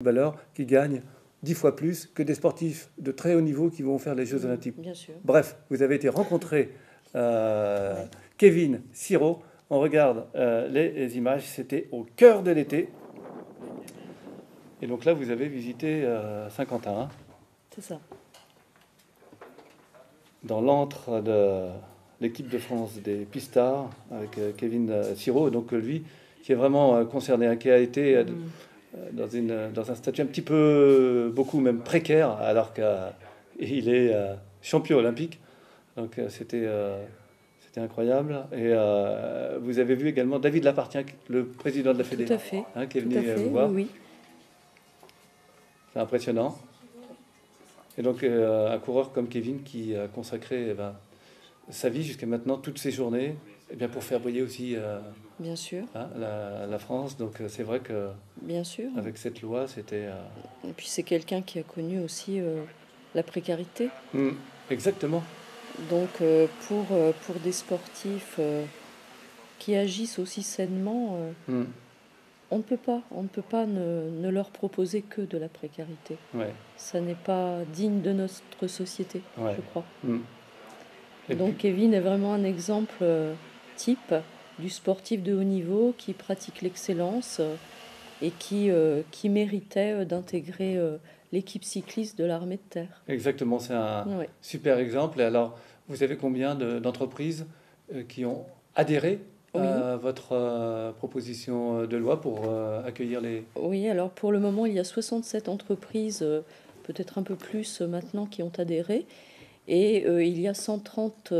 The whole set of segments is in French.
footballeurs qui gagnent 10 fois plus que des sportifs de très haut niveau qui vont faire les Jeux Olympiques. Bien sûr. Bref, vous avez été rencontrer Kevin Siro. On regarde les images, c'était au cœur de l'été. Et donc là, vous avez visité Saint-Quentin. Hein, c'est ça. dans l'antre de l'équipe de France des Pistards avec Kevin Siro, donc lui qui est vraiment concerné, hein, qui a été dans un statut un petit peu, beaucoup même précaire, alors qu'il est champion olympique. Donc c'était incroyable. Et vous avez vu également David Lapartien, le président de la Fédé, Tout à fait. hein, qui est Tout venu à fait, vous voir. oui. C'est impressionnant. Et donc, un coureur comme Kevin qui a consacré sa vie jusqu'à maintenant, toutes ses journées, pour faire briller aussi Bien sûr. hein, la France. Donc, c'est vrai que Bien sûr. avec cette loi, c'était... Et puis c'est quelqu'un qui a connu aussi la précarité. Exactement. Donc pour des sportifs qui agissent aussi sainement, on ne peut pas ne leur proposer que de la précarité. Ouais. Ça n'est pas digne de notre société, Ouais. je crois. Et donc puis, Kevin est vraiment un exemple type du sportif de haut niveau qui pratique l'excellence et qui méritait d'intégrer l'équipe cycliste de l'armée de terre. exactement, c'est un Ouais. super exemple. Et alors, vous savez combien d'entreprises qui ont adhéré Oui. à votre proposition de loi pour accueillir les... Oui, alors pour le moment, il y a 67 entreprises, peut-être un peu plus maintenant, qui ont adhéré. Et il y a 130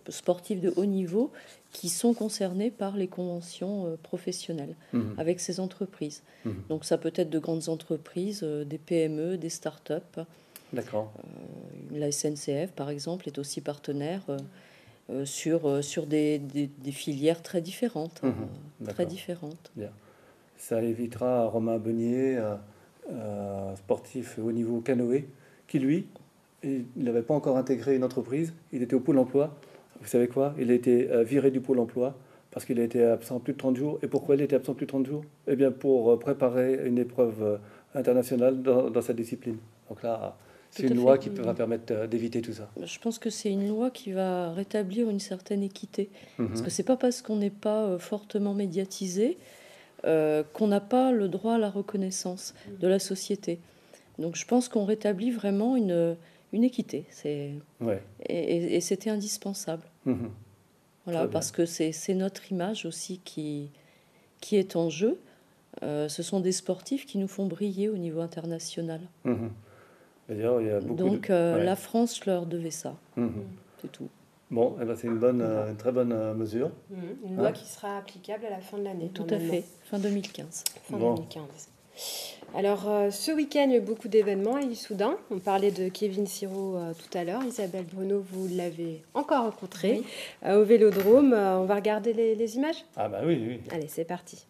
sportifs de haut niveau qui sont concernés par les conventions professionnelles avec ces entreprises. Donc ça peut être de grandes entreprises, des PME, des start-up. D'accord. La SNCF, par exemple, est aussi partenaire sur des filières très différentes. Très différentes. Bien. Ça évitera à Romain Beunier, sportif haut niveau canoë, qui lui, il n'avait pas encore intégré une entreprise, il était au Pôle emploi. Vous savez quoi? Il a été viré du Pôle emploi parce qu'il a été absent plus de 30 jours. Et pourquoi il était absent plus de 30 jours? Eh bien, pour préparer une épreuve internationale dans sa discipline. Donc là, c'est une loi qui va permettre d'éviter tout ça. Je pense que c'est une loi qui va rétablir une certaine équité. Parce que c'est pas parce qu'on n'est pas fortement médiatisé qu'on n'a pas le droit à la reconnaissance de la société. Donc je pense qu'on rétablit vraiment une équité. Ouais. Et c'était indispensable. Voilà, parce que c'est notre image aussi qui est en jeu. Ce sont des sportifs qui nous font briller au niveau international. D'ailleurs, il y a beaucoup donc la France leur devait ça. C'est tout. Bon, eh ben, c'est une très bonne mesure. Une loi qui sera applicable à la fin de l'année. Tout à fait, fin 2015. Fin 2015. Alors, ce week-end, il y a eu beaucoup d'événements à Issoudun. On parlait de Kevin Siro tout à l'heure. Isabelle Bruno, vous l'avez encore rencontré au Vélodrome. On va regarder les images? Ah bah oui. Allez, c'est parti.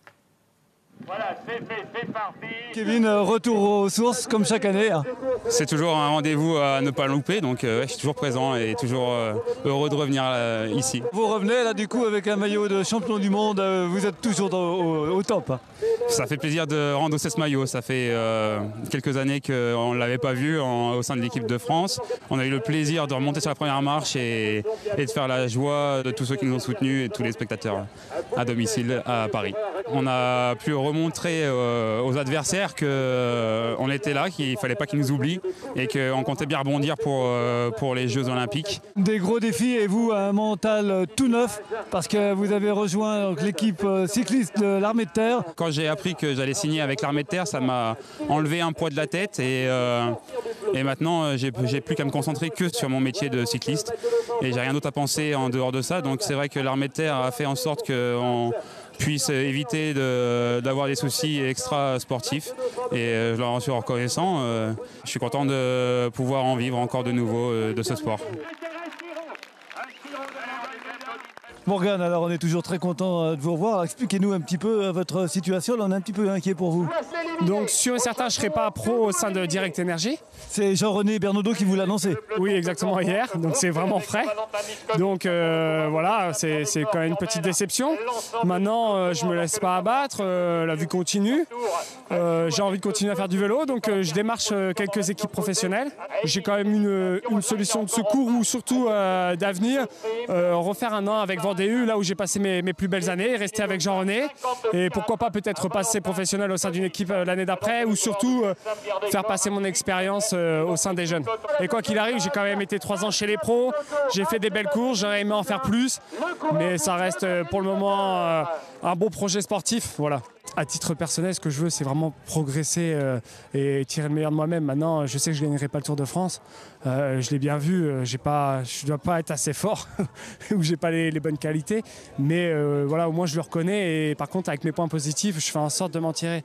Voilà, c'est parti. Kevin, retour aux sources comme chaque année. C'est toujours un rendez-vous à ne pas louper, donc je suis toujours présent et toujours heureux de revenir ici. Vous revenez là du coup avec un maillot de champion du monde, vous êtes toujours au top. Ça fait plaisir de endosser ce maillot, ça fait quelques années qu'on ne l'avait pas vu au sein de l'équipe de France. On a eu le plaisir de remonter sur la première marche et de faire la joie de tous ceux qui nous ont soutenus et tous les spectateurs à domicile à Paris. On a pu remontrer aux adversaires qu'on était là, qu'il ne fallait pas qu'ils nous oublient et qu'on comptait bien rebondir pour les Jeux Olympiques. Des gros défis et vous, un mental tout neuf parce que vous avez rejoint l'équipe cycliste de l'armée de terre. Quand j'ai appris que j'allais signer avec l'armée de terre, ça m'a enlevé un poids de la tête et maintenant j'ai plus qu'à me concentrer que sur mon métier de cycliste et j'ai rien d'autre à penser en dehors de ça. Donc c'est vrai que l'armée de terre a fait en sorte qu'on puisse éviter d'avoir des soucis extra sportifs et je leur en suis reconnaissant. Je suis content de pouvoir en vivre encore de nouveau de ce sport. Morgane, alors on est toujours très content de vous revoir. Expliquez-nous un petit peu votre situation. Là, on est un petit peu inquiet pour vous. Donc sûr et certain, je ne serai pas pro au sein de Direct Energy. C'est Jean-René Bernaudot qui vous l'a annoncé. Oui, exactement, hier. Donc c'est vraiment frais. Donc voilà, c'est quand même une petite déception. Maintenant, je ne me laisse pas abattre. La vie continue. J'ai envie de continuer à faire du vélo. Donc je démarche quelques équipes professionnelles. J'ai quand même une solution de secours ou surtout d'avenir. Refaire un an avec Vendée, là où j'ai passé mes plus belles années, rester avec Jean-René. Et pourquoi pas peut-être passer professionnel au sein d'une équipe l'année d'après ou surtout faire passer mon expérience au sein des jeunes. Et quoi qu'il arrive, j'ai quand même été 3 ans chez les pros, j'ai fait des belles courses, j'aurais aimé en faire plus, mais ça reste pour le moment un beau projet sportif. Voilà. À titre personnel, ce que je veux, c'est vraiment progresser et tirer le meilleur de moi-même. Maintenant, je sais que je ne gagnerai pas le Tour de France. Je l'ai bien vu, je ne dois pas être assez fort ou je n'ai pas les bonnes qualités. Mais voilà, au moins je le reconnais. Et par contre, avec mes points positifs, je fais en sorte de m'en tirer.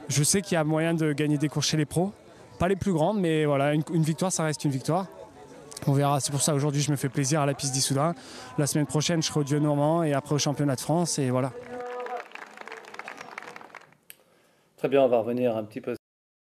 Je sais qu'il y a moyen de gagner des courses chez les pros. Pas les plus grandes, mais voilà, une victoire, ça reste une victoire. On verra, c'est pour ça aujourd'hui je me fais plaisir à la piste d'Issoudun. La semaine prochaine, je serai au Dieu-Normand et après au championnat de France. Et voilà. Très bien, on va revenir un petit peu